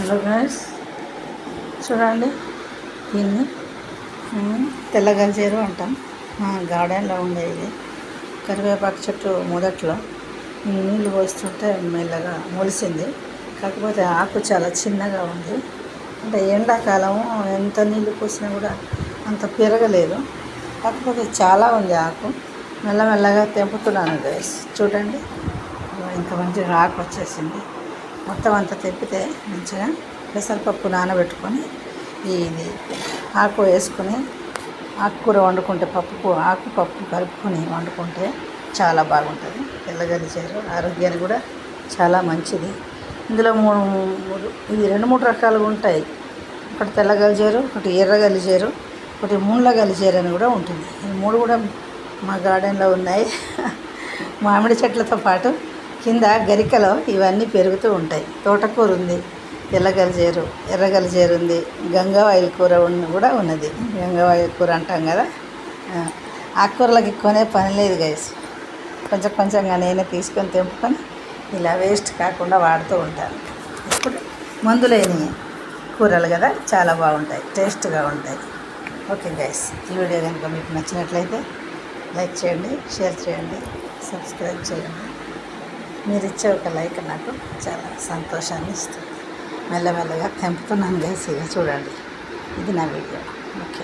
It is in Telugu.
హలో గైస్, చూడండి దీన్ని తెల్లగలిజేరు అంటాం. గార్డెన్లో ఉండే ఇది కరివేపాకు చెట్టు మొదట్లో నీళ్ళు పోస్తుంటే మెల్లగా మొలిసింది. కాకపోతే ఆకు చాలా చిన్నగా ఉంది. అంటే ఎండాకాలం ఎంత నీళ్ళు పోసినా కూడా అంత పెరగలేదు. కాకపోతే చాలా ఉంది ఆకు. మెల్లమెల్లగా తెంపుతున్నాను గైస్, చూడండి ఇంత మంచిగా ఆకు వచ్చేసింది. మొత్తం అంతా తెంపితే మంచిగా పెసరపప్పు నానబెట్టుకొని ఇది ఆకు వేసుకొని ఆకుకూర వండుకుంటే పప్పు కలుపుకొని వండుకుంటే చాలా బాగుంటుంది. తెల్లగలిజేరు ఆరోగ్యానికి కూడా చాలా మంచిది. ఇందులో ఇది 2-3 రకాలుగా ఉంటాయి. ఒకటి తెల్లగలిజేరు, ఒకటి ఎర్రగలిజేరు, ఒకటి ముండ్ల గలిజేరు అని కూడా ఉంటుంది. ఈ 3 కూడా మా గార్డెన్లో ఉన్నాయి. మామిడి చెట్లతో పాటు కింద గరికలో ఇవన్నీ పెరుగుతూ ఉంటాయి. తోటకూర ఉంది, తెల్లగలిజేరు, ఎర్రగలిజేరు ఉంది, గంగవాయిల కూర కూడా ఉన్నది. గంగవాయిల కూర అంటాం కదా. ఆకుకూరలకి కొనే పని లేదు గైస్. కొంచెం కొంచెంగా నేనే తీసుకొని తెంపుకొని ఇలా వేస్ట్ కాకుండా వాడుతూ ఉంటాను. ఇప్పుడు మందులేని కూరలు కదా, చాలా బాగుంటాయి, టేస్ట్గా ఉంటాయి. ఓకే గైస్, ఈ వీడియో కనుక మీకు నచ్చినట్లయితే లైక్ చేయండి, షేర్ చేయండి, సబ్స్క్రైబ్ చేయండి. మీరు ఇచ్చే ఒక లైక్ నాకు చాలా సంతోషాన్ని ఇస్తుంది. మెల్లమెల్లగా తెంపుతున్నాను గైస్. ఇక చూడండి, ఇది నా వీడియో. ఓకే.